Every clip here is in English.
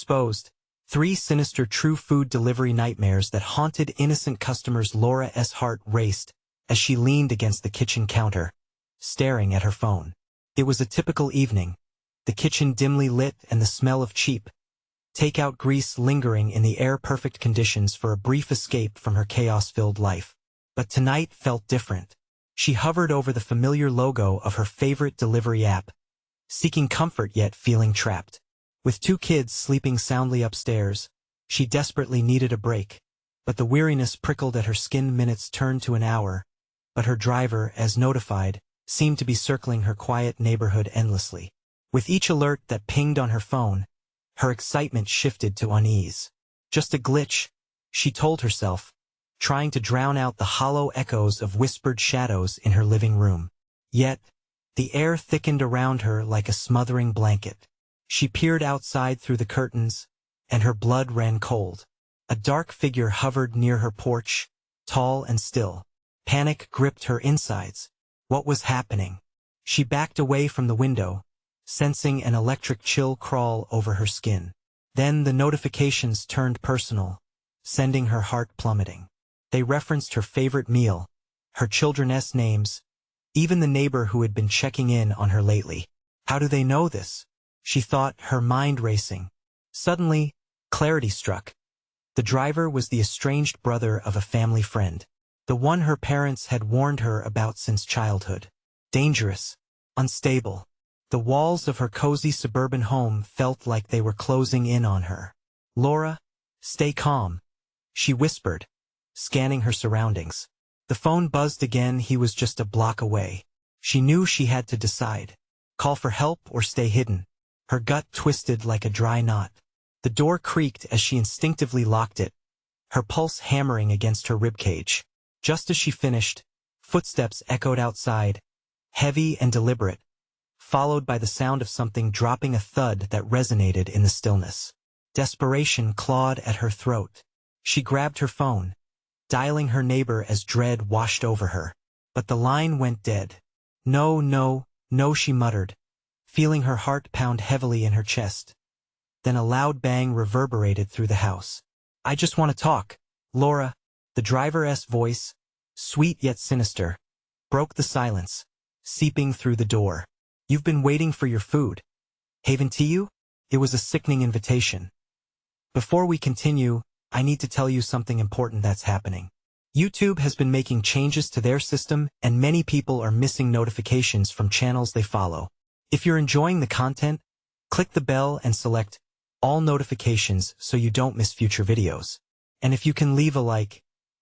exposed. 3 sinister true food delivery nightmares that haunted innocent customers. Laura's heart raced as she leaned against the kitchen counter, staring at her phone. It was a typical evening, the kitchen dimly lit and the smell of cheap takeout grease lingering in the air, perfect conditions for a brief escape from her chaos-filled life. But tonight felt different. She hovered over the familiar logo of her favorite delivery app, seeking comfort yet feeling trapped. With 2 kids sleeping soundly upstairs, she desperately needed a break. But the weariness prickled at her skin. Minutes turned to an hour, but her driver, as notified, seemed to be circling her quiet neighborhood endlessly. With each alert that pinged on her phone, her excitement shifted to unease. Just a glitch, she told herself, trying to drown out the hollow echoes of whispered shadows in her living room. Yet, the air thickened around her like a smothering blanket. She peered outside through the curtains, and her blood ran cold. A dark figure hovered near her porch, tall and still. Panic gripped her insides. What was happening? She backed away from the window, sensing an electric chill crawl over her skin. Then the notifications turned personal, sending her heart plummeting. They referenced her favorite meal, her children's names, even the neighbor who had been checking in on her lately. How do they know this? She thought, her mind racing. Suddenly, clarity struck. The driver was the estranged brother of a family friend, the one her parents had warned her about since childhood. Dangerous, unstable. The walls of her cozy suburban home felt like they were closing in on her. "Laura, stay calm," she whispered, scanning her surroundings. The phone buzzed again. He was just a block away. She knew she had to decide. Call for help or stay hidden. Her gut twisted like a dry knot. The door creaked as she instinctively locked it, her pulse hammering against her ribcage. Just as she finished, footsteps echoed outside, heavy and deliberate, followed by the sound of something dropping, a thud that resonated in the stillness. Desperation clawed at her throat. She grabbed her phone, dialing her neighbor as dread washed over her. But the line went dead. "No, no, no," she muttered, feeling her heart pound heavily in her chest. Then a loud bang reverberated through the house. "I just want to talk, Laura." The driver's voice, sweet yet sinister, broke the silence, seeping through the door. "You've been waiting for your food. Haven't you?" It was a sickening invitation. "Before we continue, I need to tell you something important that's happening. YouTube has been making changes to their system, and many people are missing notifications from channels they follow. If you're enjoying the content, click the bell and select all notifications so you don't miss future videos. And if you can leave a like,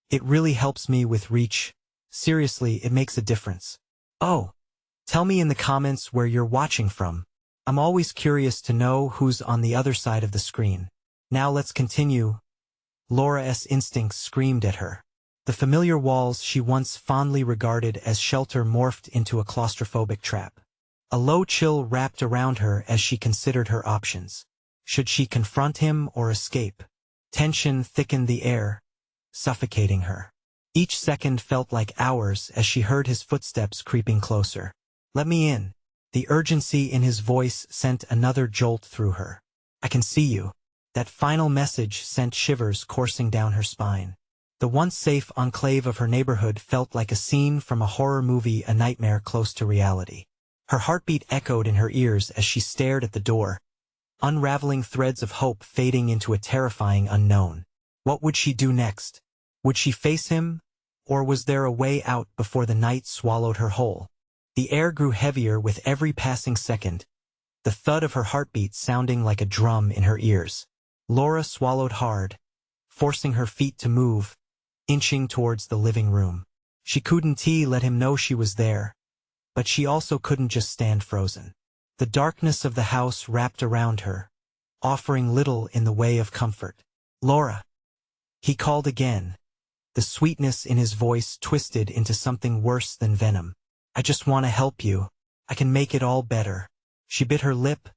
it really helps me with reach. Seriously, it makes a difference. Oh, tell me in the comments where you're watching from. I'm always curious to know who's on the other side of the screen. Now let's continue. Laura's instincts screamed at her. The familiar walls she once fondly regarded as shelter morphed into a claustrophobic trap. A low chill wrapped around her as she considered her options. Should she confront him or escape? Tension thickened the air, suffocating her. Each second felt like hours as she heard his footsteps creeping closer. "Let me in." The urgency in his voice sent another jolt through her. "I can see you." That final message sent shivers coursing down her spine. The once safe enclave of her neighborhood felt like a scene from a horror movie, a nightmare close to reality. Her heartbeat echoed in her ears as she stared at the door, unraveling threads of hope fading into a terrifying unknown. What would she do next? Would she face him, or was there a way out before the night swallowed her whole? The air grew heavier with every passing second, the thud of her heartbeat sounding like a drum in her ears. Laura swallowed hard, forcing her feet to move, inching towards the living room. She couldn't let him know she was there, but she also couldn't just stand frozen. The darkness of the house wrapped around her, offering little in the way of comfort. "Laura," he called again, the sweetness in his voice twisted into something worse than venom. "I just want to help you. I can make it all better." She bit her lip,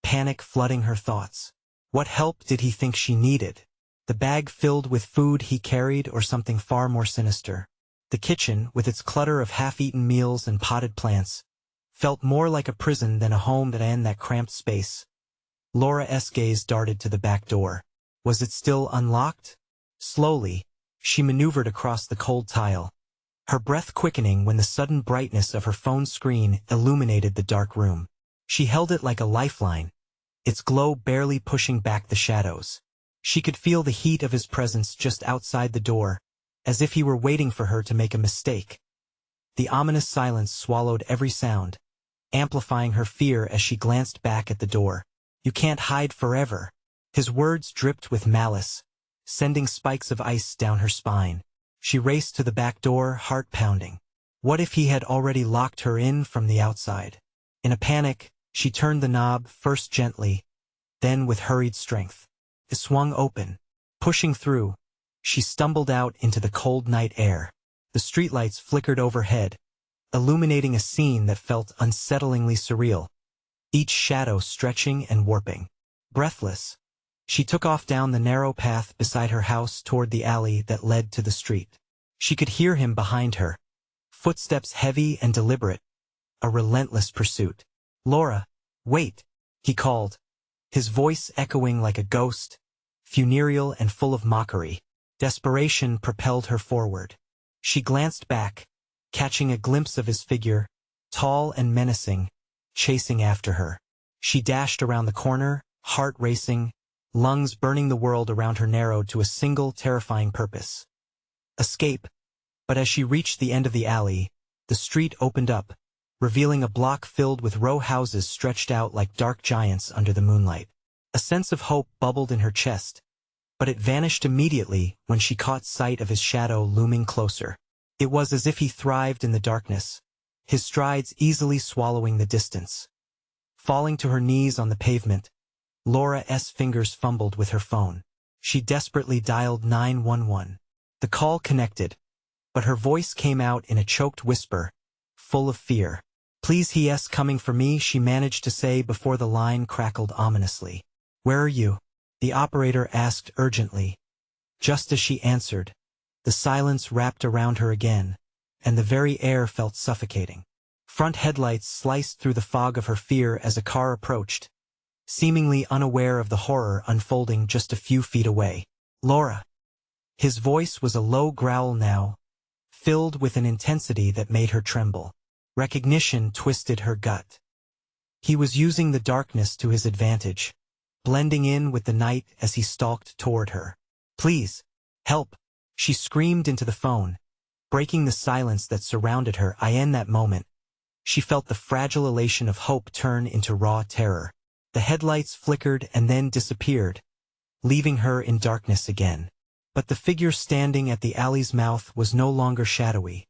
panic flooding her thoughts. What help did he think she needed? The bag filled with food he carried, or something far more sinister? The kitchen, with its clutter of half-eaten meals and potted plants, felt more like a prison than a home. That cramped space, Laura's gaze darted to the back door. Was it still unlocked? Slowly, she maneuvered across the cold tile, her breath quickening when the sudden brightness of her phone screen illuminated the dark room. She held it like a lifeline, its glow barely pushing back the shadows. She could feel the heat of his presence just outside the door, as if he were waiting for her to make a mistake. The ominous silence swallowed every sound, amplifying her fear as she glanced back at the door. "You can't hide forever." His words dripped with malice, sending spikes of ice down her spine. She raced to the back door, heart pounding. What if he had already locked her in from the outside? In a panic, she turned the knob, first gently, then with hurried strength. It swung open. Pushing through, she stumbled out into the cold night air. The streetlights flickered overhead, illuminating a scene that felt unsettlingly surreal, each shadow stretching and warping. Breathless, she took off down the narrow path beside her house toward the alley that led to the street. She could hear him behind her, footsteps heavy and deliberate, a relentless pursuit. "Laura, wait," he called, his voice echoing like a ghost, funereal and full of mockery. Desperation propelled her forward. She glanced back, catching a glimpse of his figure, tall and menacing, chasing after her. She dashed around the corner, heart racing, lungs burning. The world around her narrowed to a single terrifying purpose: escape. But as she reached the end of the alley, the street opened up, revealing a block filled with row houses stretched out like dark giants under the moonlight. A sense of hope bubbled in her chest, but it vanished immediately when she caught sight of his shadow looming closer. It was as if he thrived in the darkness, his strides easily swallowing the distance. Falling to her knees on the pavement, Laura's fingers fumbled with her phone. She desperately dialed 911. The call connected, but her voice came out in a choked whisper, full of fear. "Please, he's coming for me," she managed to say before the line crackled ominously. "Where are you?" the operator asked urgently. Just as she answered, the silence wrapped around her again, and the very air felt suffocating. Front headlights sliced through the fog of her fear as a car approached, seemingly unaware of the horror unfolding just a few feet away. "Laura." His voice was a low growl now, filled with an intensity that made her tremble. Recognition twisted her gut. He was using the darkness to his advantage, blending in with the night as he stalked toward her. "Please, help," she screamed into the phone, breaking the silence that surrounded her. In that moment, she felt the fragile elation of hope turn into raw terror. The headlights flickered and then disappeared, leaving her in darkness again. But the figure standing at the alley's mouth was no longer shadowy.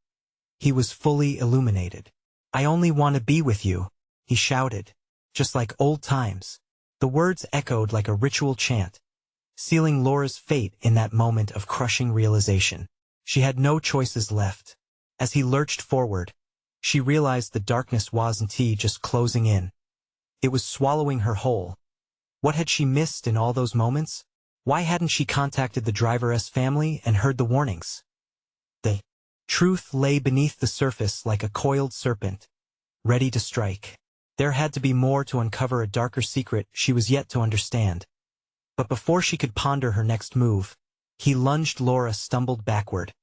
He was fully illuminated. "I only want to be with you," he shouted, just like old times. The words echoed like a ritual chant, sealing Laura's fate in that moment of crushing realization. She had no choices left. As he lurched forward, she realized the darkness wasn't just closing in. It was swallowing her whole. What had she missed in all those moments? Why hadn't she contacted the driver's family and heard the warnings? The truth lay beneath the surface like a coiled serpent, ready to strike. There had to be more to uncover, a darker secret she was yet to understand. But before she could ponder her next move, he lunged. Laura stumbled backward,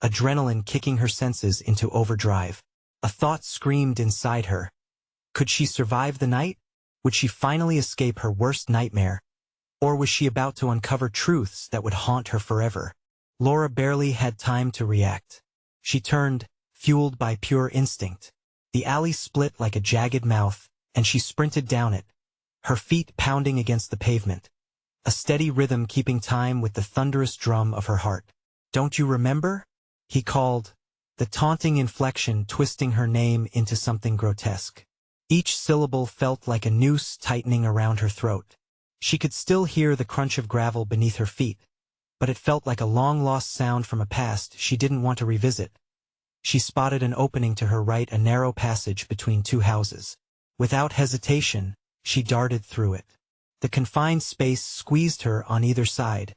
adrenaline kicking her senses into overdrive. A thought screamed inside her. Could she survive the night? Would she finally escape her worst nightmare? Or was she about to uncover truths that would haunt her forever? Laura barely had time to react. She turned, fueled by pure instinct. The alley split like a jagged mouth, and she sprinted down it, her feet pounding against the pavement, a steady rhythm keeping time with the thunderous drum of her heart. "Don't you remember?" he called, the taunting inflection twisting her name into something grotesque. Each syllable felt like a noose tightening around her throat. She could still hear the crunch of gravel beneath her feet, but it felt like a long-lost sound from a past she didn't want to revisit. She spotted an opening to her right, a narrow passage between two houses. Without hesitation, she darted through it. The confined space squeezed her on either side,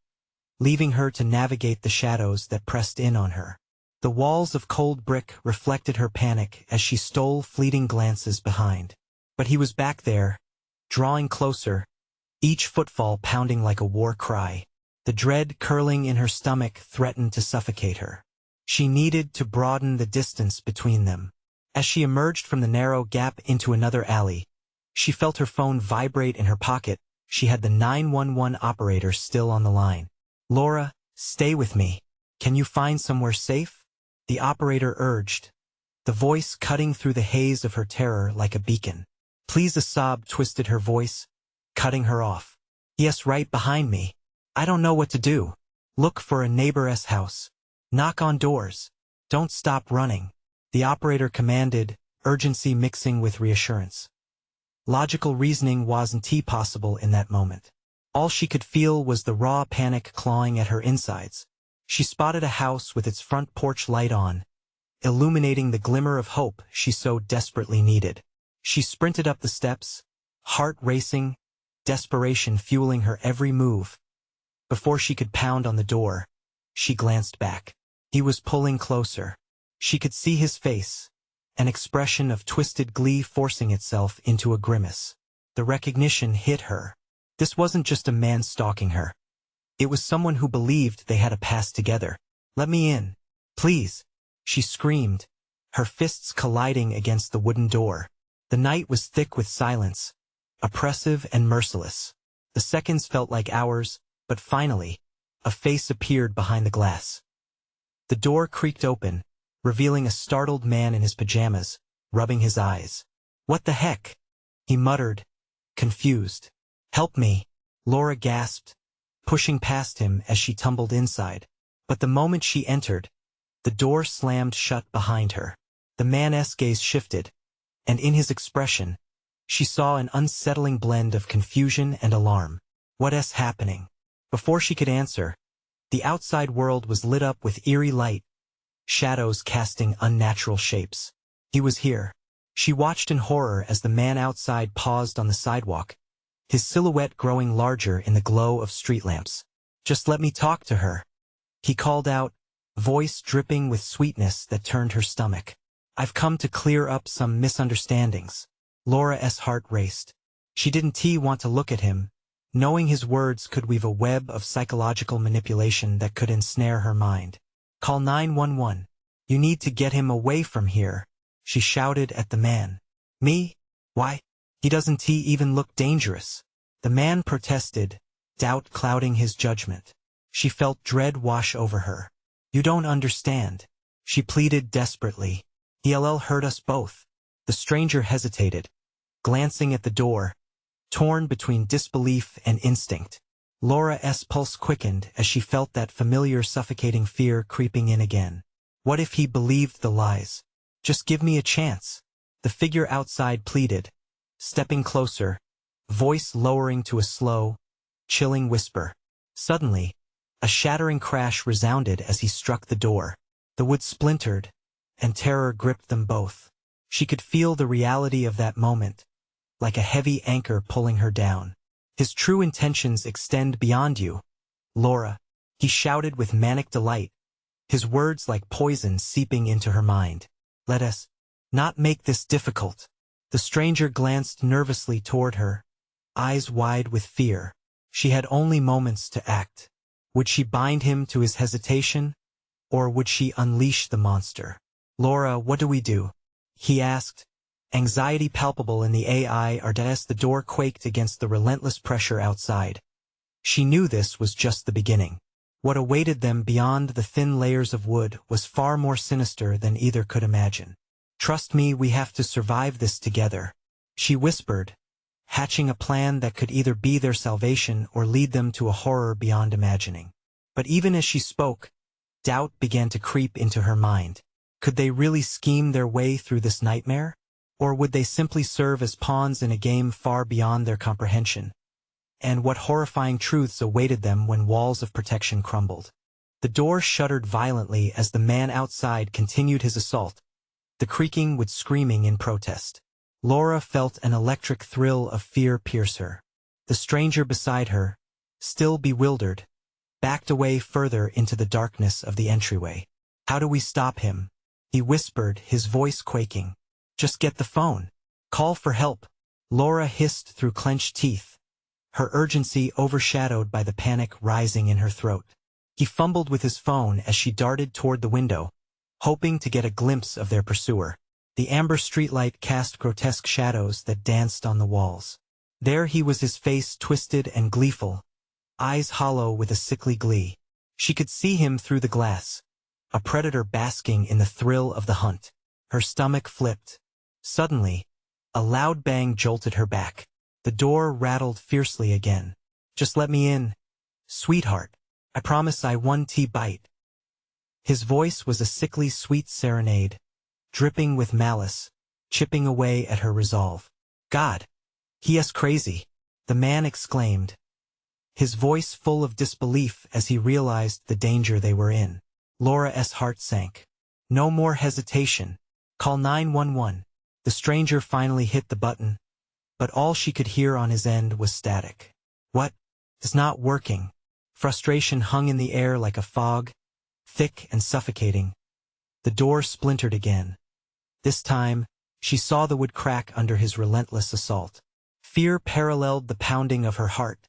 leaving her to navigate the shadows that pressed in on her. The walls of cold brick reflected her panic as she stole fleeting glances behind. But he was back there, drawing closer, each footfall pounding like a war cry. The dread curling in her stomach threatened to suffocate her. She needed to broaden the distance between them. As she emerged from the narrow gap into another alley, she felt her phone vibrate in her pocket. She had the 911 operator still on the line. "Laura, stay with me. Can you find somewhere safe?" the operator urged, the voice cutting through the haze of her terror like a beacon. "Please," a sob twisted her voice, cutting her off. "Yes, right behind me. I don't know what to do. Look for a neighbor's house. Knock on doors. Don't stop running," the operator commanded, urgency mixing with reassurance. Logical reasoning wasn't possible in that moment. All she could feel was the raw panic clawing at her insides. She spotted a house with its front porch light on, illuminating the glimmer of hope she so desperately needed. She sprinted up the steps, heart racing, desperation fueling her every move. Before she could pound on the door, she glanced back. He was pulling closer. She could see his face, an expression of twisted glee forcing itself into a grimace. The recognition hit her. This wasn't just a man stalking her. It was someone who believed they had a past together. "Let me in, please," she screamed, her fists colliding against the wooden door. The night was thick with silence, oppressive and merciless. The seconds felt like hours, but finally, a face appeared behind the glass. The door creaked open, revealing a startled man in his pajamas, rubbing his eyes. "What the heck?" he muttered, confused. "Help me," Laura gasped, pushing past him as she tumbled inside. But the moment she entered, the door slammed shut behind her. The man's gaze shifted, and in his expression, she saw an unsettling blend of confusion and alarm. "What's happening?" Before she could answer, the outside world was lit up with eerie light, shadows casting unnatural shapes. He was here. She watched in horror as the man outside paused on the sidewalk, his silhouette growing larger in the glow of street lamps. "Just let me talk to her," he called out, voice dripping with sweetness that turned her stomach. "I've come to clear up some misunderstandings." Laura's heart raced. She didn't want to look at him, knowing his words could weave a web of psychological manipulation that could ensnare her mind. "Call 911. You need to get him away from here," she shouted at the man. "Me? Why? He doesn't even look dangerous," the man protested, doubt clouding his judgment. She felt dread wash over her. "You don't understand," she pleaded desperately. "He'll hurt us both." The stranger hesitated, glancing at the door, torn between disbelief and instinct. Laura's pulse quickened as she felt that familiar suffocating fear creeping in again. What if he believed the lies? "Just give me a chance," the figure outside pleaded, stepping closer, voice lowering to a slow, chilling whisper. Suddenly, a shattering crash resounded as he struck the door. The wood splintered, and terror gripped them both. She could feel the reality of that moment, like a heavy anchor pulling her down. "His true intentions extend beyond you, Laura," he shouted with manic delight, his words like poison seeping into her mind. "Let us not make this difficult." The stranger glanced nervously toward her, eyes wide with fear. She had only moments to act. Would she bind him to his hesitation, or would she unleash the monster? "Laura, what do we do?" he asked, anxiety palpable in the AI as the door quaked against the relentless pressure outside. She knew this was just the beginning. What awaited them beyond the thin layers of wood was far more sinister than either could imagine. "Trust me, we have to survive this together," she whispered, hatching a plan that could either be their salvation or lead them to a horror beyond imagining. But even as she spoke, doubt began to creep into her mind. Could they really scheme their way through this nightmare? Or would they simply serve as pawns in a game far beyond their comprehension? And what horrifying truths awaited them when walls of protection crumbled? The door shuddered violently as the man outside continued his assault, the creaking with screaming in protest. Laura felt an electric thrill of fear pierce her. The stranger beside her, still bewildered, backed away further into the darkness of the entryway. "How do we stop him?" he whispered, his voice quaking. "Just get the phone. Call for help," Laura hissed through clenched teeth, her urgency overshadowed by the panic rising in her throat. He fumbled with his phone as she darted toward the window, hoping to get a glimpse of their pursuer. The amber streetlight cast grotesque shadows that danced on the walls. There he was, his face twisted and gleeful, eyes hollow with a sickly glee. She could see him through the glass, a predator basking in the thrill of the hunt. Her stomach flipped. Suddenly, a loud bang jolted her back. The door rattled fiercely again. "Just let me in, sweetheart. I promise I one tea bite." His voice was a sickly sweet serenade, dripping with malice, chipping away at her resolve. "God, he's crazy," the man exclaimed, his voice full of disbelief as he realized the danger they were in. Laura's heart sank. No more hesitation. "Call 911. The stranger finally hit the button, but all she could hear on his end was static. "What? It's not working." Frustration hung in the air like a fog, thick and suffocating. The door splintered again. This time, she saw the wood crack under his relentless assault. Fear paralleled the pounding of her heart,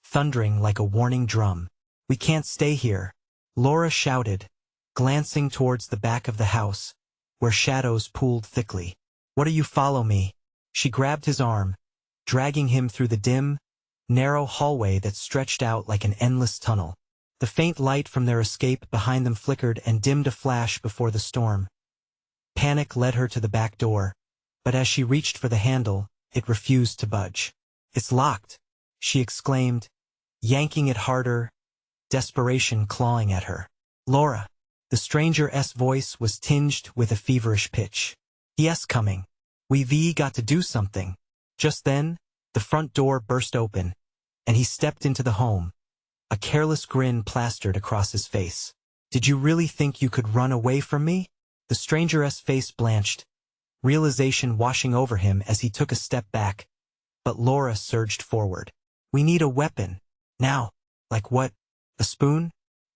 thundering like a warning drum. "We can't stay here," Laura shouted, glancing towards the back of the house, where shadows pooled thickly. "What are you? Follow me." She grabbed his arm, dragging him through the dim, narrow hallway that stretched out like an endless tunnel. The faint light from their escape behind them flickered and dimmed a flash before the storm. Panic led her to the back door, but as she reached for the handle, it refused to budge. "It's locked," she exclaimed, yanking it harder, desperation clawing at her. "Laura." The stranger's voice was tinged with a feverish pitch. "Yes, coming. We've got to do something." Just then, the front door burst open, and he stepped into the home, a careless grin plastered across his face. "Did you really think you could run away from me?" The stranger's face blanched, realization washing over him as he took a step back, but Laura surged forward. "We need a weapon. Now." "Like what? A spoon?"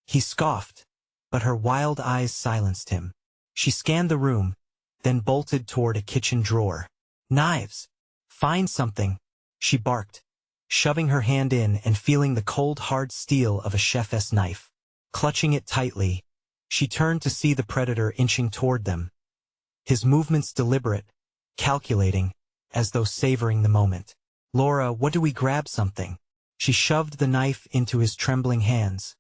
He scoffed, but her wild eyes silenced him. She scanned the room, then bolted toward a kitchen drawer. "Knives. Find something," she barked, shoving her hand in and feeling the cold hard steel of a chef's knife. Clutching it tightly, she turned to see the predator inching toward them, his movements deliberate, calculating, as though savoring the moment. "Laura, what do we grab something?" She shoved the knife into his trembling hands,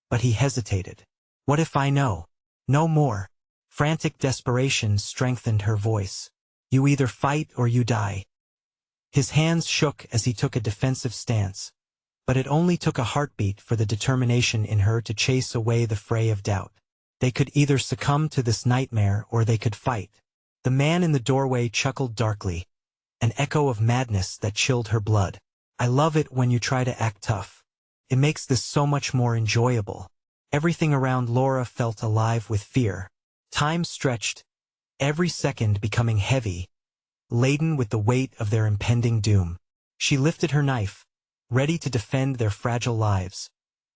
but he hesitated. "What if I know?" "No more." Frantic desperation strengthened her voice. "You either fight or you die." His hands shook as he took a defensive stance, but it only took a heartbeat for the determination in her to chase away the fray of doubt. They could either succumb to this nightmare or they could fight. The man in the doorway chuckled darkly, an echo of madness that chilled her blood. "I love it when you try to act tough. It makes this so much more enjoyable." Everything around Laura felt alive with fear. Time stretched, every second becoming heavy, laden with the weight of their impending doom. She lifted her knife, ready to defend their fragile lives,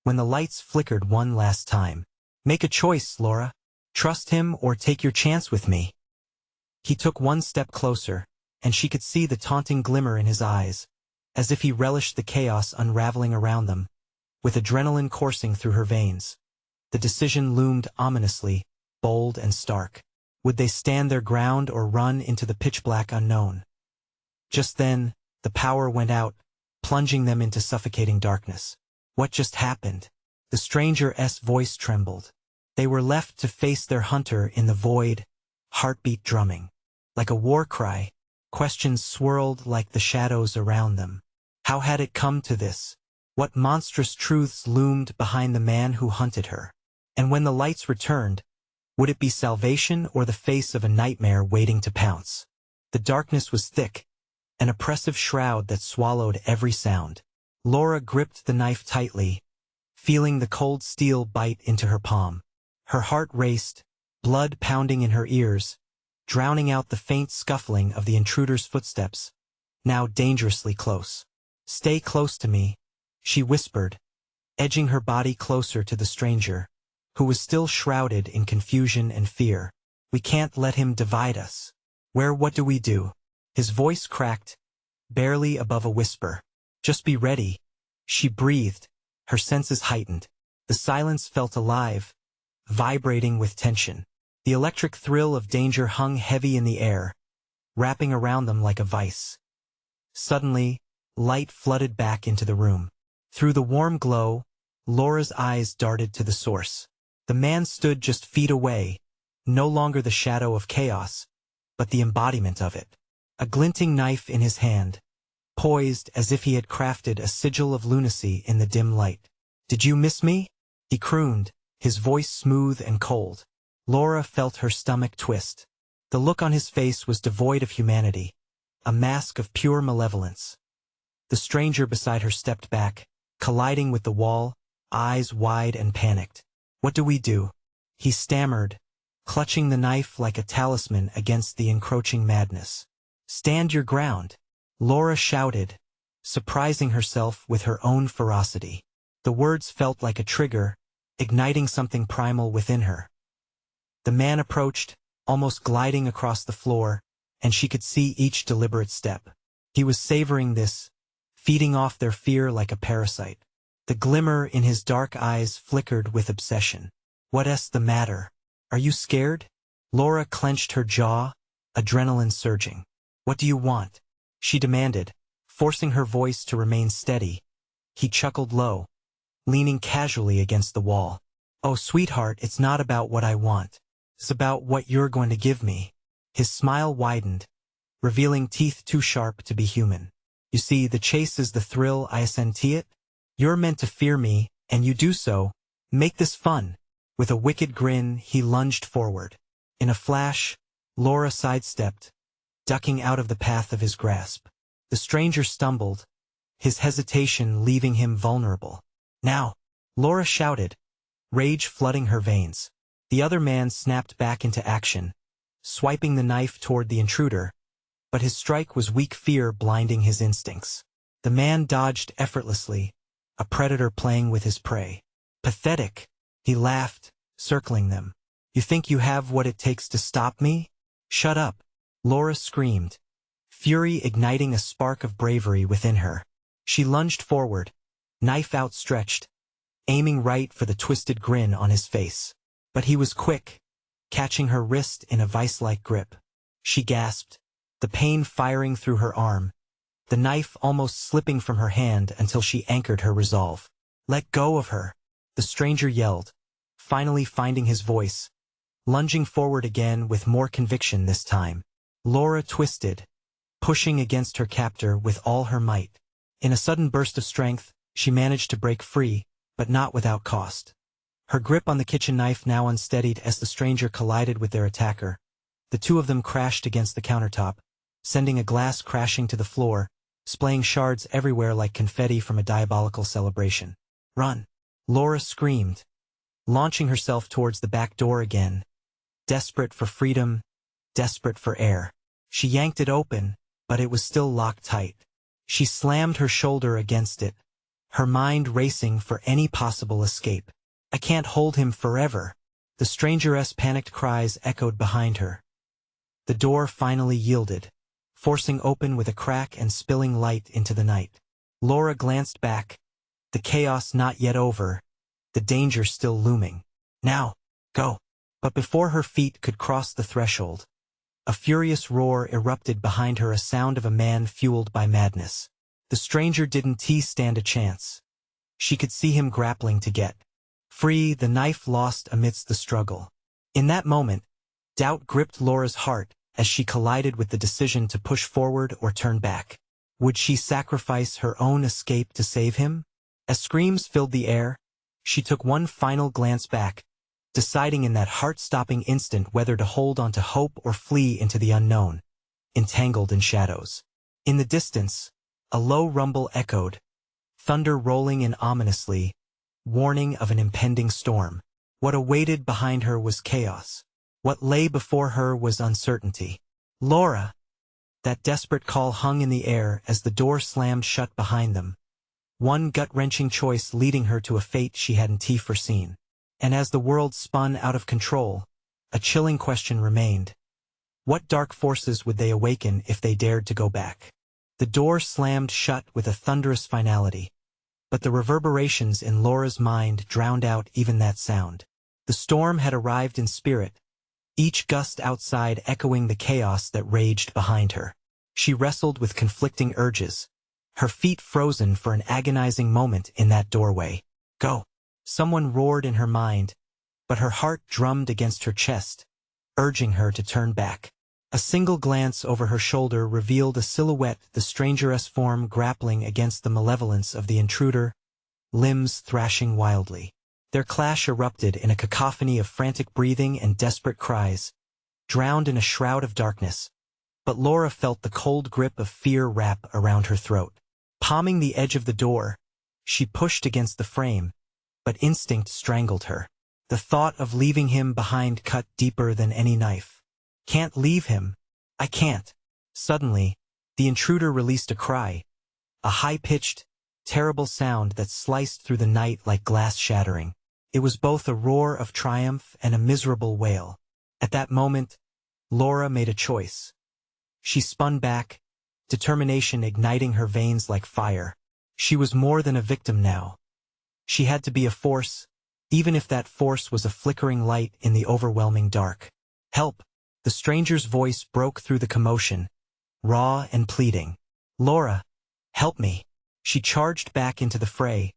when the lights flickered one last time. "Make a choice, Laura. Trust him or take your chance with me." He took one step closer, and she could see the taunting glimmer in his eyes, as if he relished the chaos unraveling around them, with adrenaline coursing through her veins. The decision loomed ominously, bold and stark. Would they stand their ground or run into the pitch-black unknown? Just then, the power went out, plunging them into suffocating darkness. What just happened? The stranger's voice trembled. They were left to face their hunter in the void, heartbeat drumming. Like a war cry, questions swirled like the shadows around them. How had it come to this? What monstrous truths loomed behind the man who hunted her? And when the lights returned, would it be salvation or the face of a nightmare waiting to pounce? The darkness was thick, an oppressive shroud that swallowed every sound. Laura gripped the knife tightly, feeling the cold steel bite into her palm. Her heart raced, blood pounding in her ears, drowning out the faint scuffling of the intruder's footsteps, now dangerously close. "Stay close to me," she whispered, edging her body closer to the stranger, who was still shrouded in confusion and fear. "We can't let him divide us." What do we do?" His voice cracked, barely above a whisper. Just be ready. She breathed, her senses heightened. The silence felt alive, vibrating with tension. The electric thrill of danger hung heavy in the air, wrapping around them like a vice. Suddenly, light flooded back into the room. Through the warm glow, Laura's eyes darted to the source. The man stood just feet away, no longer the shadow of chaos, but the embodiment of it. A glinting knife in his hand, poised as if he had crafted a sigil of lunacy in the dim light. "Did you miss me?" he crooned, his voice smooth and cold. Laura felt her stomach twist. The look on his face was devoid of humanity, a mask of pure malevolence. The stranger beside her stepped back, colliding with the wall, eyes wide and panicked. "What do we do?" he stammered, clutching the knife like a talisman against the encroaching madness. "Stand your ground," Laura shouted, surprising herself with her own ferocity. The words felt like a trigger, igniting something primal within her. The man approached, almost gliding across the floor, and she could see each deliberate step. He was savoring this, feeding off their fear like a parasite. The glimmer in his dark eyes flickered with obsession. "What's the matter? Are you scared?" Laura clenched her jaw, adrenaline surging. "What do you want?" she demanded, forcing her voice to remain steady. He chuckled low, leaning casually against the wall. "Oh, sweetheart, it's not about what I want. It's about what you're going to give me." His smile widened, revealing teeth too sharp to be human. "You see, the chase is the thrill, I senti it. You're meant to fear me, and you do so. Make this fun." With a wicked grin, he lunged forward. In a flash, Laura sidestepped, ducking out of the path of his grasp. The stranger stumbled, his hesitation leaving him vulnerable. "Now!" Laura shouted, rage flooding her veins. The other man snapped back into action, swiping the knife toward the intruder, but his strike was weak fear blinding his instincts. The man dodged effortlessly, a predator playing with his prey. "Pathetic," he laughed, circling them. "You think you have what it takes to stop me? Shut up," Laura screamed, fury igniting a spark of bravery within her. She lunged forward, knife outstretched, aiming right for the twisted grin on his face. But he was quick, catching her wrist in a vice-like grip. She gasped, the pain firing through her arm, the knife almost slipping from her hand until she anchored her resolve. "Let go of her," the stranger yelled, finally finding his voice, lunging forward again with more conviction this time. Laura twisted, pushing against her captor with all her might. In a sudden burst of strength, she managed to break free, but not without cost. Her grip on the kitchen knife now unsteadied as the stranger collided with their attacker. The two of them crashed against the countertop, sending a glass crashing to the floor, splaying shards everywhere like confetti from a diabolical celebration. "Run!" Laura screamed, launching herself towards the back door again, desperate for freedom, desperate for air. She yanked it open, but it was still locked tight. She slammed her shoulder against it, her mind racing for any possible escape. "I can't hold him forever." The stranger's panicked cries echoed behind her. The door finally yielded, forcing open with a crack and spilling light into the night. Laura glanced back, the chaos not yet over, the danger still looming. "Now, go!" But before her feet could cross the threshold, a furious roar erupted behind her, a sound of a man fueled by madness. The stranger didn't stand a chance. She could see him grappling to get free, the knife lost amidst the struggle. In that moment, doubt gripped Laura's heart as she collided with the decision to push forward or turn back. Would she sacrifice her own escape to save him? As screams filled the air, she took one final glance back, deciding in that heart-stopping instant whether to hold on to hope or flee into the unknown, entangled in shadows. In the distance, a low rumble echoed, thunder rolling in ominously, warning of an impending storm. What awaited behind her was chaos. What lay before her was uncertainty. "Laura!" That desperate call hung in the air as the door slammed shut behind them, one gut-wrenching choice leading her to a fate she hadn't foreseen. And as the world spun out of control, a chilling question remained. What dark forces would they awaken if they dared to go back? The door slammed shut with a thunderous finality, but the reverberations in Laura's mind drowned out even that sound. The storm had arrived in spirit, each gust outside echoing the chaos that raged behind her. She wrestled with conflicting urges, her feet frozen for an agonizing moment in that doorway. Go! Someone roared in her mind, but her heart drummed against her chest, urging her to turn back. A single glance over her shoulder revealed a silhouette, the strangeress form grappling against the malevolence of the intruder, limbs thrashing wildly. Their clash erupted in a cacophony of frantic breathing and desperate cries, drowned in a shroud of darkness. But Laura felt the cold grip of fear wrap around her throat. Palming the edge of the door, she pushed against the frame, but instinct strangled her. The thought of leaving him behind cut deeper than any knife. Can't leave him. I can't. Suddenly, the intruder released a cry, a high-pitched, terrible sound that sliced through the night like glass shattering. It was both a roar of triumph and a miserable wail. At that moment, Laura made a choice. She spun back, determination igniting her veins like fire. She was more than a victim now. She had to be a force, even if that force was a flickering light in the overwhelming dark. Help! The stranger's voice broke through the commotion, raw and pleading. Laura, help me. She charged back into the fray,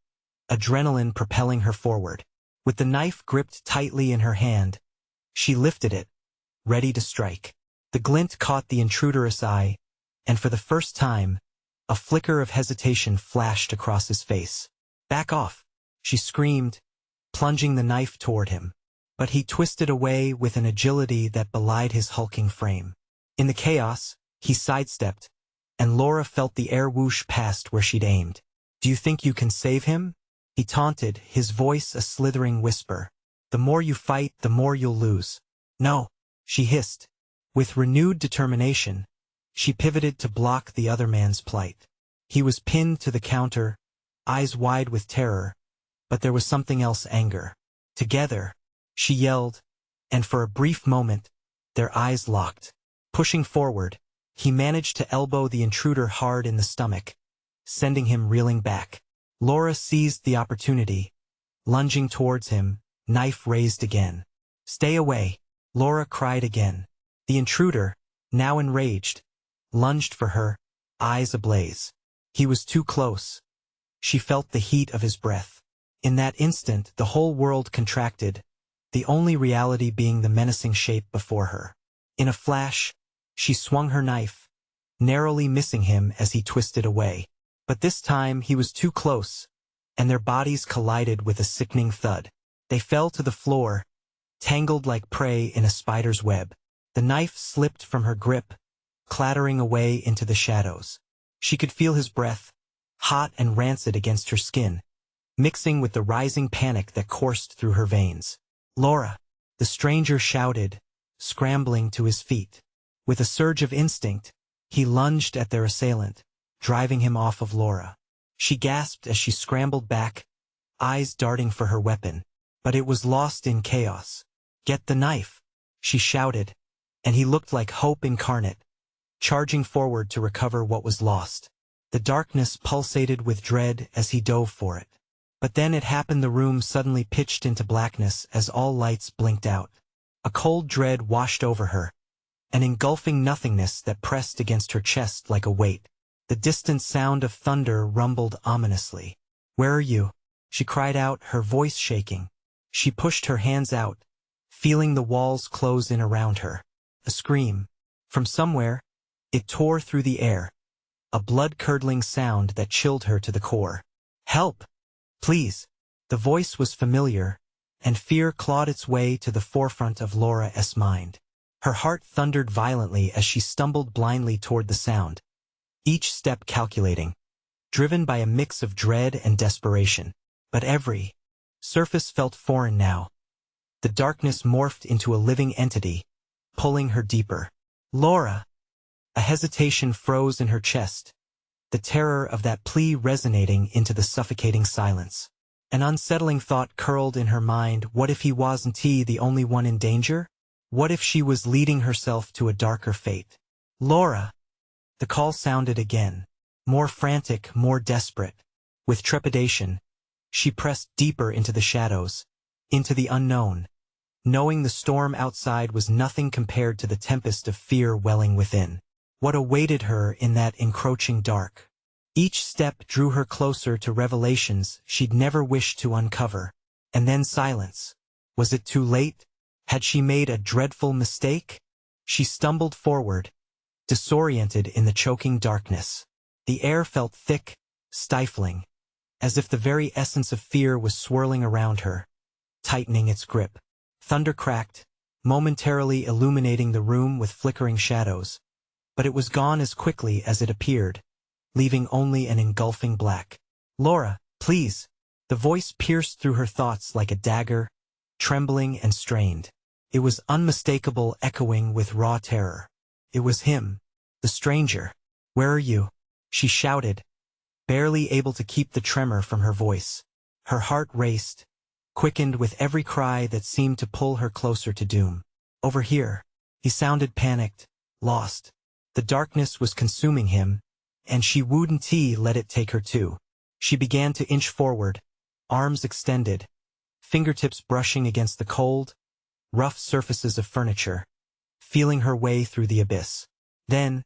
adrenaline propelling her forward. With the knife gripped tightly in her hand, she lifted it, ready to strike. The glint caught the intruder's eye, and for the first time, a flicker of hesitation flashed across his face. Back off, she screamed, plunging the knife toward him. But he twisted away with an agility that belied his hulking frame. In the chaos, he sidestepped, and Laura felt the air whoosh past where she'd aimed. Do you think you can save him? He taunted, his voice a slithering whisper. The more you fight, the more you'll lose. No, she hissed. With renewed determination, she pivoted to block the other man's plight. He was pinned to the counter, eyes wide with terror, but there was something else: anger. Together, she yelled, and for a brief moment, their eyes locked. Pushing forward, he managed to elbow the intruder hard in the stomach, sending him reeling back. Laura seized the opportunity, lunging towards him, knife raised again. Stay away, Laura cried again. The intruder, now enraged, lunged for her, eyes ablaze. He was too close. She felt the heat of his breath. In that instant, the whole world contracted, the only reality being the menacing shape before her. In a flash, she swung her knife, narrowly missing him as he twisted away. But this time he was too close, and their bodies collided with a sickening thud. They fell to the floor, tangled like prey in a spider's web. The knife slipped from her grip, clattering away into the shadows. She could feel his breath, hot and rancid against her skin, mixing with the rising panic that coursed through her veins. Laura! The stranger shouted, scrambling to his feet. With a surge of instinct, he lunged at their assailant, driving him off of Laura. She gasped as she scrambled back, eyes darting for her weapon, but it was lost in chaos. Get the knife, she shouted, and he looked like hope incarnate, charging forward to recover what was lost. The darkness pulsated with dread as he dove for it. But then it happened. The room suddenly pitched into blackness as all lights blinked out. A cold dread washed over her, an engulfing nothingness that pressed against her chest like a weight. The distant sound of thunder rumbled ominously. Where are you? She cried out, her voice shaking. She pushed her hands out, feeling the walls close in around her. A scream. From somewhere, it tore through the air, a blood-curdling sound that chilled her to the core. Help! Please. The voice was familiar, and fear clawed its way to the forefront of Laura's mind. Her heart thundered violently as she stumbled blindly toward the sound, each step calculating, driven by a mix of dread and desperation. But every surface felt foreign now. The darkness morphed into a living entity, pulling her deeper. Laura! A hesitation froze in her chest, the terror of that plea resonating into the suffocating silence. An unsettling thought curled in her mind. What if he wasn't the only one in danger? What if she was leading herself to a darker fate? Laura! The call sounded again, more frantic, more desperate. With trepidation, she pressed deeper into the shadows, into the unknown, knowing the storm outside was nothing compared to the tempest of fear welling within. What awaited her in that encroaching dark? Each step drew her closer to revelations she'd never wished to uncover. And then silence. Was it too late? Had she made a dreadful mistake? She stumbled forward, disoriented in the choking darkness. The air felt thick, stifling, as if the very essence of fear was swirling around her, tightening its grip. Thunder cracked, momentarily illuminating the room with flickering shadows, but it was gone as quickly as it appeared, leaving only an engulfing black. "Laura, please!" The voice pierced through her thoughts like a dagger, trembling and strained. It was unmistakable, echoing with raw terror. It was him, the stranger. "Where are you?" she shouted, barely able to keep the tremor from her voice. Her heart raced, quickened with every cry that seemed to pull her closer to doom. "Over here." He sounded panicked, lost. The darkness was consuming him, and she wouldn't let it take her too. She began to inch forward, arms extended, fingertips brushing against the cold, rough surfaces of furniture, feeling her way through the abyss. Then,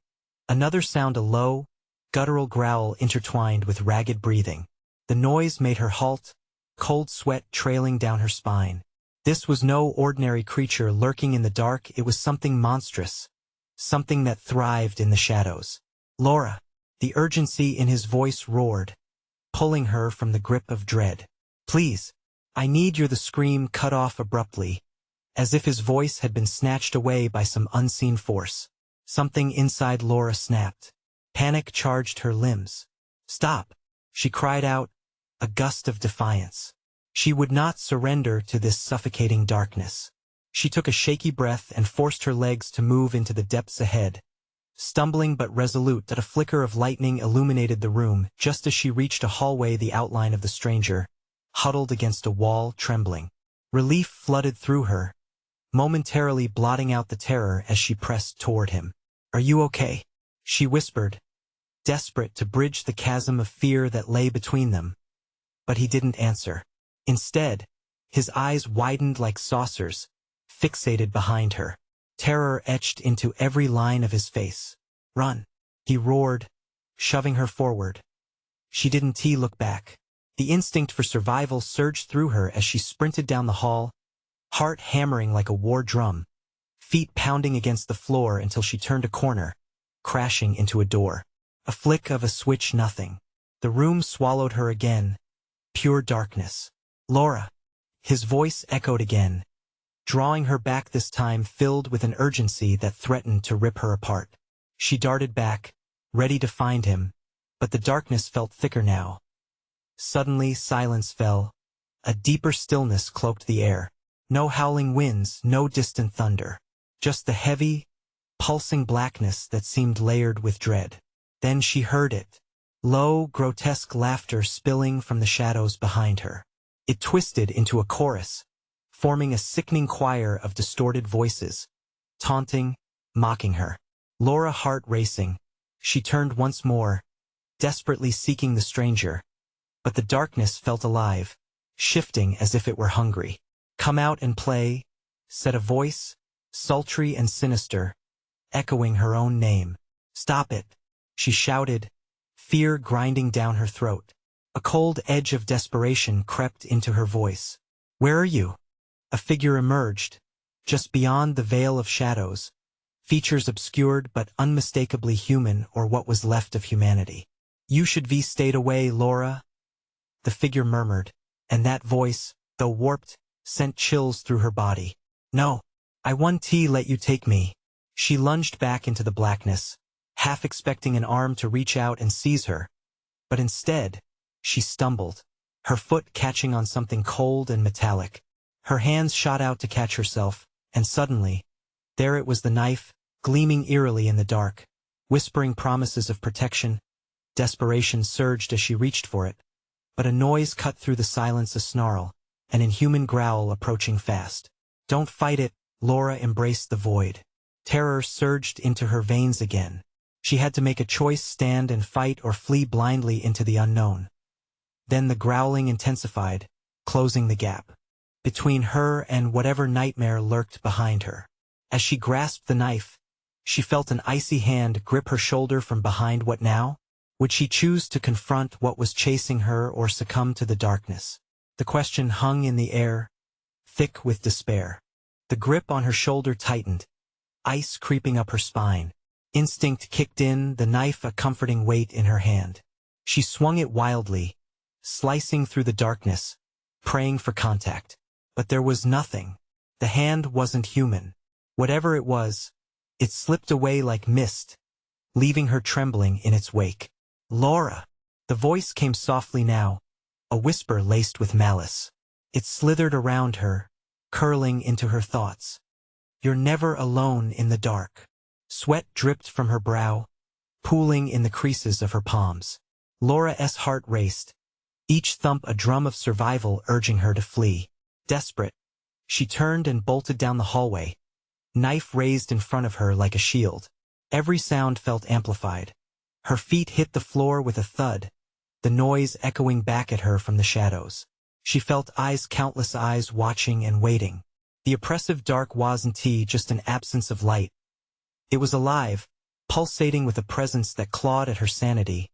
another sound, a low, guttural growl intertwined with ragged breathing. The noise made her halt, cold sweat trailing down her spine. This was no ordinary creature lurking in the dark. It was something monstrous, something that thrived in the shadows. "Laura!" The urgency in his voice roared, pulling her from the grip of dread. "Please, I need you." The scream cut off abruptly, as if his voice had been snatched away by some unseen force. Something inside Laura snapped. Panic charged her limbs. "Stop!" she cried out, a gust of defiance. She would not surrender to this suffocating darkness. She took a shaky breath and forced her legs to move into the depths ahead. Stumbling but resolute, that a flicker of lightning illuminated the room. Just as she reached a hallway, the outline of the stranger, huddled against a wall, trembling. Relief flooded through her, momentarily blotting out the terror as she pressed toward him. "Are you okay?" she whispered, desperate to bridge the chasm of fear that lay between them. But he didn't answer. Instead, his eyes widened like saucers, fixated behind her. Terror etched into every line of his face. "Run!" he roared, shoving her forward. She didn't look back. The instinct for survival surged through her as she sprinted down the hall, heart hammering like a war drum, feet pounding against the floor until she turned a corner, crashing into a door. A flick of a switch, nothing. The room swallowed her again, pure darkness. "Laura!" His voice echoed again, drawing her back, this time filled with an urgency that threatened to rip her apart. She darted back, ready to find him, but the darkness felt thicker now. Suddenly silence fell. A deeper stillness cloaked the air. No howling winds, no distant thunder. Just the heavy, pulsing blackness that seemed layered with dread. Then she heard it. Low, grotesque laughter spilling from the shadows behind her. It twisted into a chorus, forming a sickening choir of distorted voices, taunting, mocking her. Laura, heart racing, she turned once more, desperately seeking the stranger. But the darkness felt alive, shifting as if it were hungry. "Come out and play," said a voice, sultry and sinister, echoing her own name. "Stop it," she shouted, fear grinding down her throat. A cold edge of desperation crept into her voice. "Where are you?" A figure emerged, just beyond the veil of shadows, features obscured but unmistakably human, or what was left of humanity. "You should have stayed away, Laura," the figure murmured, and that voice, though warped, sent chills through her body. "No, I won't let you take me." She lunged back into the blackness, half expecting an arm to reach out and seize her, but instead, she stumbled, her foot catching on something cold and metallic. Her hands shot out to catch herself, and suddenly, there it was, the knife, gleaming eerily in the dark, whispering promises of protection. Desperation surged as she reached for it, but a noise cut through the silence, a snarl, an inhuman growl approaching fast. "Don't fight it," Laura embraced the void. Terror surged into her veins again. She had to make a choice: stand and fight or flee blindly into the unknown. Then the growling intensified, closing the gap between her and whatever nightmare lurked behind her. As she grasped the knife, she felt an icy hand grip her shoulder from behind. What now? Would she choose to confront what was chasing her or succumb to the darkness? The question hung in the air, thick with despair. The grip on her shoulder tightened, ice creeping up her spine. Instinct kicked in, the knife a comforting weight in her hand. She swung it wildly, slicing through the darkness, praying for contact. But there was nothing. The hand wasn't human. Whatever it was, it slipped away like mist, leaving her trembling in its wake. "Laura!" The voice came softly now, a whisper laced with malice. It slithered around her, curling into her thoughts. "You're never alone in the dark." Sweat dripped from her brow, pooling in the creases of her palms. Laura's heart raced, each thump a drum of survival urging her to flee. Desperate, she turned and bolted down the hallway, knife raised in front of her like a shield. Every sound felt amplified. Her feet hit the floor with a thud, the noise echoing back at her from the shadows. She felt countless eyes watching and waiting. The oppressive dark wasn't just an absence of light. It was alive, pulsating with a presence that clawed at her sanity.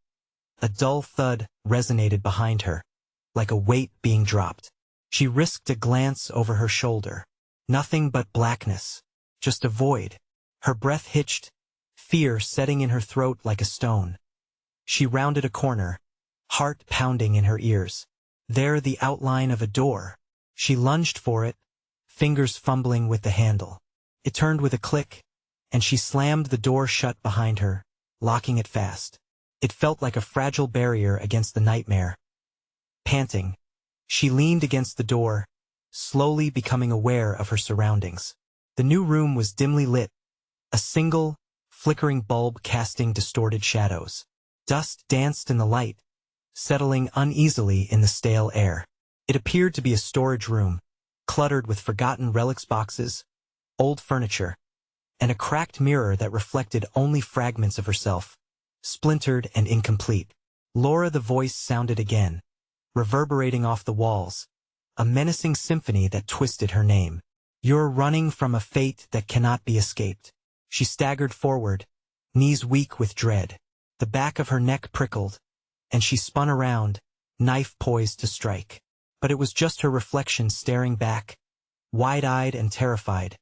A dull thud resonated behind her, like a weight being dropped. She risked a glance over her shoulder. Nothing but blackness, just a void. Her breath hitched, fear setting in her throat like a stone. She rounded a corner, heart pounding in her ears. There, the outline of a door. She lunged for it, fingers fumbling with the handle. It turned with a click, and she slammed the door shut behind her, locking it fast. It felt like a fragile barrier against the nightmare. Panting, she leaned against the door, slowly becoming aware of her surroundings. The new room was dimly lit, a single, flickering bulb casting distorted shadows. Dust danced in the light, settling uneasily in the stale air. It appeared to be a storage room, cluttered with forgotten relics boxes, old furniture, and a cracked mirror that reflected only fragments of herself, splintered and incomplete. "Laura," the voice sounded again, reverberating off the walls, a menacing symphony that twisted her name. "You're running from a fate that cannot be escaped." She staggered forward, knees weak with dread. The back of her neck prickled, and she spun around, knife poised to strike. But it was just her reflection staring back, wide-eyed and terrified.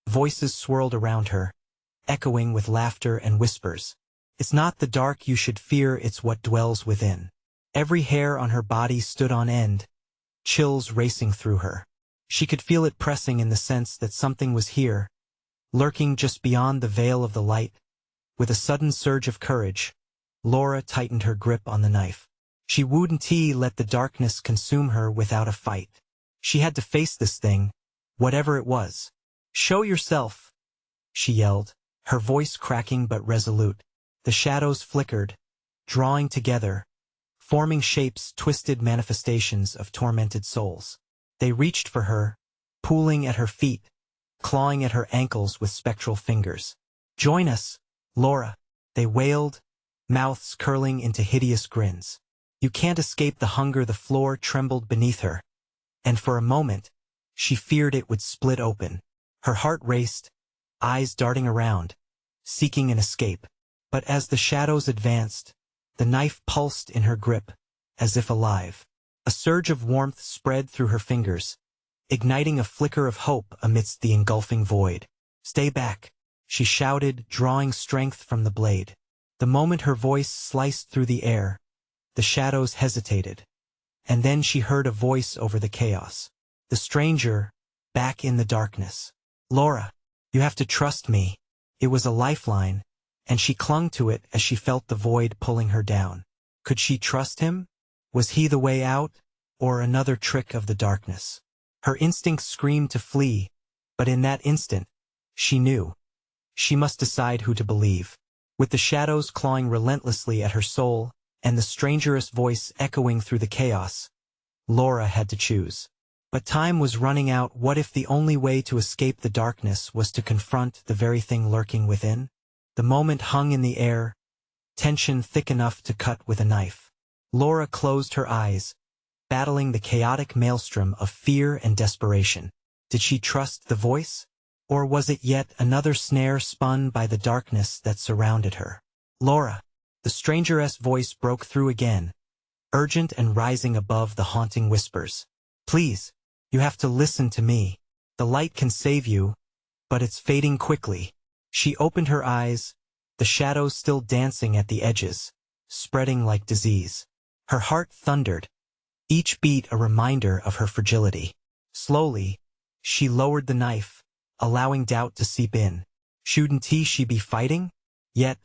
Voices swirled around her, echoing with laughter and whispers. "It's not the dark you should fear, it's what dwells within." Every hair on her body stood on end, chills racing through her. She could feel it pressing in the sense that something was here, lurking just beyond the veil of the light. With a sudden surge of courage, Laura tightened her grip on the knife. She wouldn't let the darkness consume her without a fight. She had to face this thing, whatever it was. "Show yourself," she yelled, her voice cracking but resolute. The shadows flickered, drawing together, forming shapes, twisted manifestations of tormented souls. They reached for her, pulling at her feet, clawing at her ankles with spectral fingers. "Join us, Laura," they wailed, mouths curling into hideous grins. "You can't escape the hunger." The floor trembled beneath her, and for a moment, she feared it would split open. Her heart raced, eyes darting around, seeking an escape. But as the shadows advanced, the knife pulsed in her grip, as if alive. A surge of warmth spread through her fingers, igniting a flicker of hope amidst the engulfing void. "Stay back," she shouted, drawing strength from the blade. The moment her voice sliced through the air, the shadows hesitated, and then she heard a voice over the chaos. The stranger, back in the darkness. "Laura, you have to trust me." It was a lifeline, and she clung to it as she felt the void pulling her down. Could she trust him? Was he the way out, or another trick of the darkness? Her instincts screamed to flee, but in that instant, she knew. She must decide who to believe. With the shadows clawing relentlessly at her soul, and the stranger's voice echoing through the chaos, Laura had to choose. But time was running out. What if the only way to escape the darkness was to confront the very thing lurking within? The moment hung in the air, tension thick enough to cut with a knife. Laura closed her eyes, battling the chaotic maelstrom of fear and desperation. Did she trust the voice? Or was it yet another snare spun by the darkness that surrounded her? Laura! The stranger's voice broke through again, urgent and rising above the haunting whispers. Please, you have to listen to me. The light can save you, but it's fading quickly. She opened her eyes, the shadows still dancing at the edges, spreading like disease. Her heart thundered, each beat a reminder of her fragility. Slowly, she lowered the knife, allowing doubt to seep in. Shouldn't she be fighting? Yet,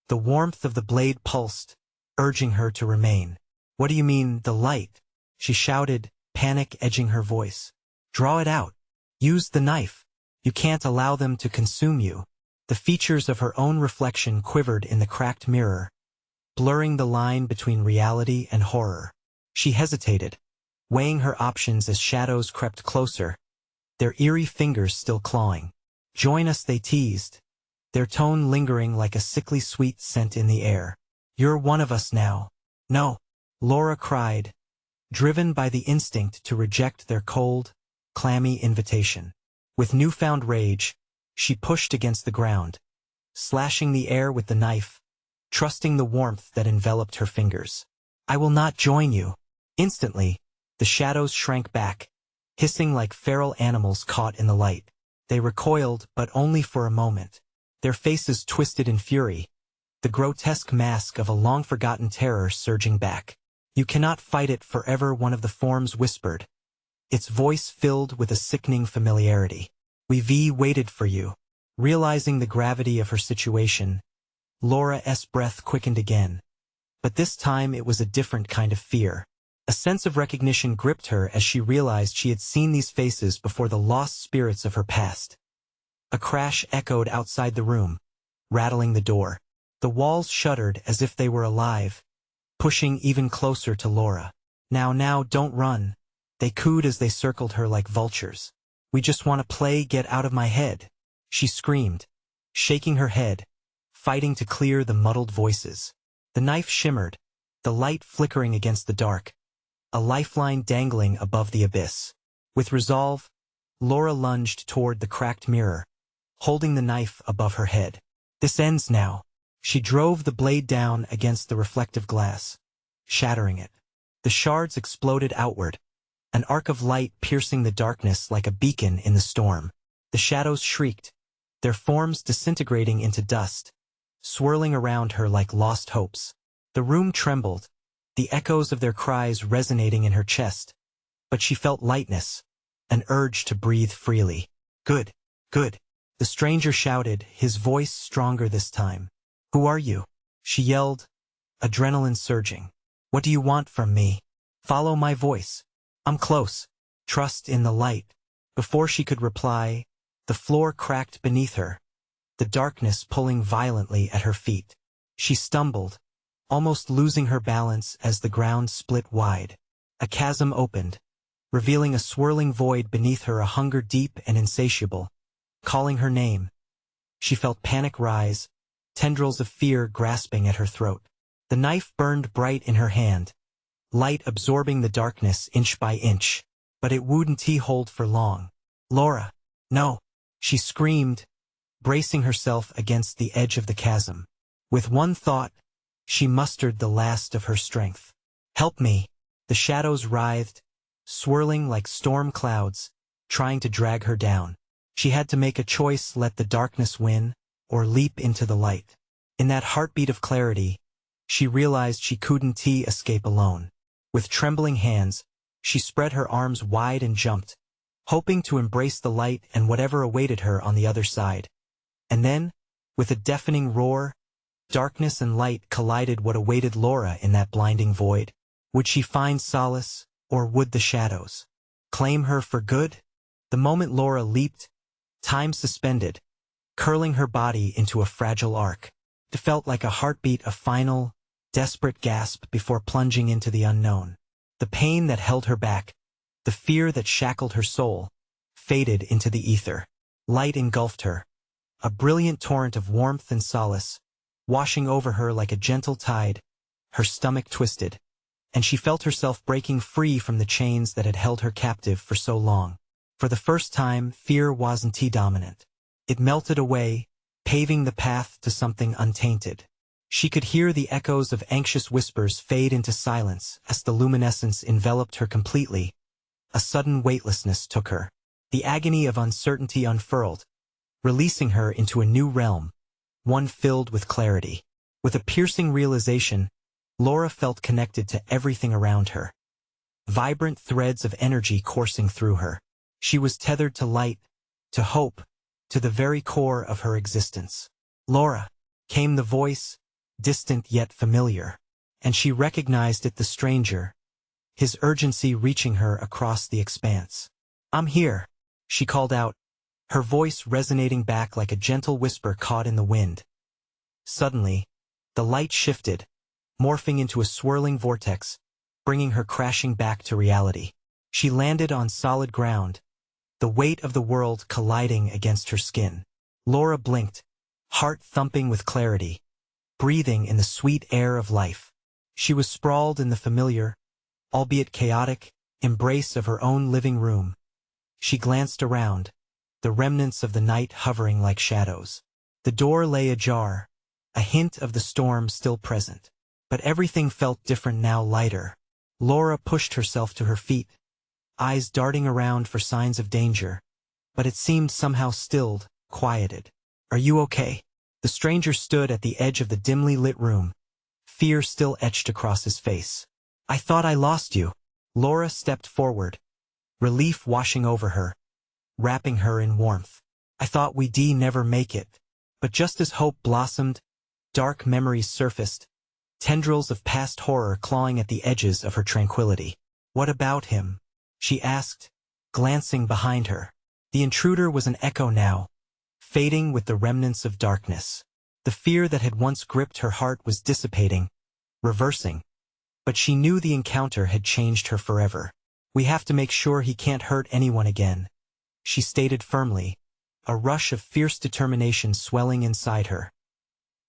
the warmth of the blade pulsed, urging her to remain. What do you mean, the light? She shouted, panic edging her voice. Draw it out. Use the knife. You can't allow them to consume you. The features of her own reflection quivered in the cracked mirror, blurring the line between reality and horror. She hesitated, weighing her options as shadows crept closer, their eerie fingers still clawing. Join us, they teased, their tone lingering like a sickly sweet scent in the air. You're one of us now. No, Laura cried, driven by the instinct to reject their cold, clammy invitation. With newfound rage, she pushed against the ground, slashing the air with the knife, trusting the warmth that enveloped her fingers. I will not join you. Instantly, the shadows shrank back, hissing like feral animals caught in the light. They recoiled, but only for a moment. Their faces twisted in fury, the grotesque mask of a long-forgotten terror surging back. You cannot fight it forever, one of the forms whispered, its voice filled with a sickening familiarity. We've waited for you. Realizing the gravity of her situation, Laura's breath quickened again. But this time it was a different kind of fear. A sense of recognition gripped her as she realized she had seen these faces before, the lost spirits of her past. A crash echoed outside the room, rattling the door. The walls shuddered as if they were alive, pushing even closer to Laura. Now, don't run, they cooed as they circled her like vultures. We just want to play, get out of my head, she screamed, shaking her head, fighting to clear the muddled voices. The knife shimmered, the light flickering against the dark, a lifeline dangling above the abyss. With resolve, Laura lunged toward the cracked mirror, holding the knife above her head. This ends now. She drove the blade down against the reflective glass, shattering it. The shards exploded outward, an arc of light piercing the darkness like a beacon in the storm. The shadows shrieked, their forms disintegrating into dust, swirling around her like lost hopes. The room trembled, the echoes of their cries resonating in her chest. But she felt lightness, an urge to breathe freely. Good, good, the stranger shouted, his voice stronger this time. Who are you? She yelled, adrenaline surging. What do you want from me? Follow my voice. I'm close. Trust in the light. Before she could reply, the floor cracked beneath her, the darkness pulling violently at her feet. She stumbled, almost losing her balance as the ground split wide. A chasm opened, revealing a swirling void beneath her, a hunger deep and insatiable, calling her name. She felt panic rise, tendrils of fear grasping at her throat. The knife burned bright in her hand, light absorbing the darkness inch by inch. But it wouldn't hold for long. Laura, no, she screamed, bracing herself against the edge of the chasm. With one thought, she mustered the last of her strength. Help me! The shadows writhed, swirling like storm clouds, trying to drag her down. She had to make a choice: let the darkness win, or leap into the light. In that heartbeat of clarity, she realized she couldn't escape alone. With trembling hands, she spread her arms wide and jumped, hoping to embrace the light and whatever awaited her on the other side. And then, with a deafening roar, darkness and light collided. What awaited Laura in that blinding void? Would she find solace, or would the shadows claim her for good? The moment Laura leaped, time suspended, curling her body into a fragile arc. It felt like a heartbeat, a final, desperate gasp before plunging into the unknown. The pain that held her back, the fear that shackled her soul, faded into the ether. Light engulfed her, a brilliant torrent of warmth and solace, washing over her like a gentle tide. Her stomach twisted, and she felt herself breaking free from the chains that had held her captive for so long. For the first time, fear wasn't dominant. It melted away, paving the path to something untainted. She could hear the echoes of anxious whispers fade into silence as the luminescence enveloped her completely. A sudden weightlessness took her. The agony of uncertainty unfurled, releasing her into a new realm, one filled with clarity. With a piercing realization, Laura felt connected to everything around her. Vibrant threads of energy coursing through her. She was tethered to light, to hope, to the very core of her existence. "Laura," came the voice, distant yet familiar, and she recognized it, the stranger, his urgency reaching her across the expanse. "I'm here," she called out, her voice resonating back like a gentle whisper caught in the wind. Suddenly, the light shifted, morphing into a swirling vortex, bringing her crashing back to reality. She landed on solid ground, the weight of the world colliding against her skin. Laura blinked, heart thumping with clarity, breathing in the sweet air of life. She was sprawled in the familiar, albeit chaotic, embrace of her own living room. She glanced around, the remnants of the night hovering like shadows. The door lay ajar, a hint of the storm still present. But everything felt different now, lighter. Laura pushed herself to her feet, eyes darting around for signs of danger, but it seemed somehow stilled, quieted. "Are you okay?" The stranger stood at the edge of the dimly lit room, fear still etched across his face. "I thought I lost you." Laura stepped forward, relief washing over her, wrapping her in warmth. "I thought we'd never make it." But just as hope blossomed, dark memories surfaced, tendrils of past horror clawing at the edges of her tranquility. "What about him?" she asked, glancing behind her. The intruder was an echo now, fading with the remnants of darkness. The fear that had once gripped her heart was dissipating, reversing. But she knew the encounter had changed her forever. "We have to make sure he can't hurt anyone again," she stated firmly, a rush of fierce determination swelling inside her.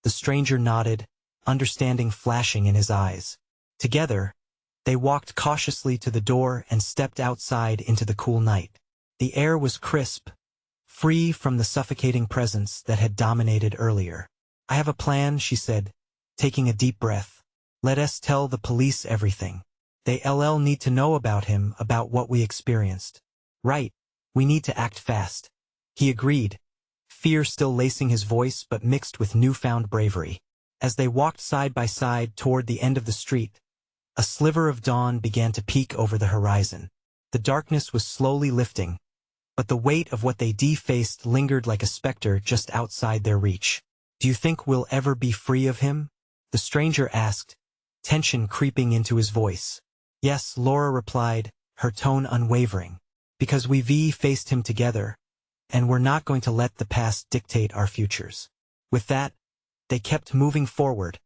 The stranger nodded, understanding flashing in his eyes. Together, they walked cautiously to the door and stepped outside into the cool night. The air was crisp, free from the suffocating presence that had dominated earlier. "I have a plan," she said, taking a deep breath. "Let us tell the police everything. They'll need to know about him, about what we experienced." "Right, we need to act fast," he agreed, fear still lacing his voice but mixed with newfound bravery. As they walked side by side toward the end of the street, a sliver of dawn began to peek over the horizon. The darkness was slowly lifting, but the weight of what they faced lingered like a specter just outside their reach. "Do you think we'll ever be free of him?" the stranger asked, tension creeping into his voice. "Yes," Laura replied, her tone unwavering. "Because we've faced him together, and we're not going to let the past dictate our futures." With that, they kept moving forward,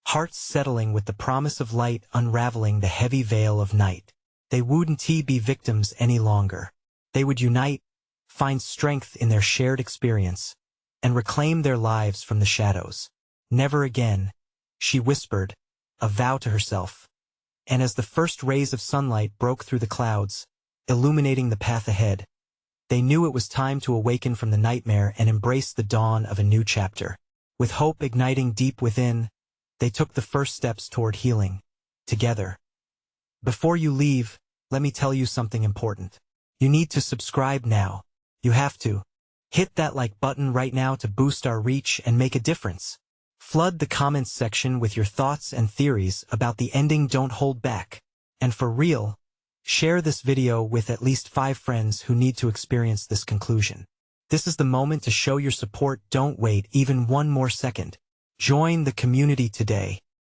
hearts settling with the promise of light unraveling the heavy veil of night. They wouldn't be victims any longer. They would unite, find strength in their shared experience, and reclaim their lives from the shadows. "Never again," she whispered, a vow to herself. And as the first rays of sunlight broke through the clouds, illuminating the path ahead, they knew it was time to awaken from the nightmare and embrace the dawn of a new chapter. With hope igniting deep within, they took the first steps toward healing, together. Before you leave, let me tell you something important. You need to subscribe now. You have to. Hit that like button right now to boost our reach and make a difference. Flood the comments section with your thoughts and theories about the ending. Don't hold back. And for real, share this video with at least 5 friends who need to experience this conclusion. This is the moment to show your support. Don't wait even one more second. Join the community today.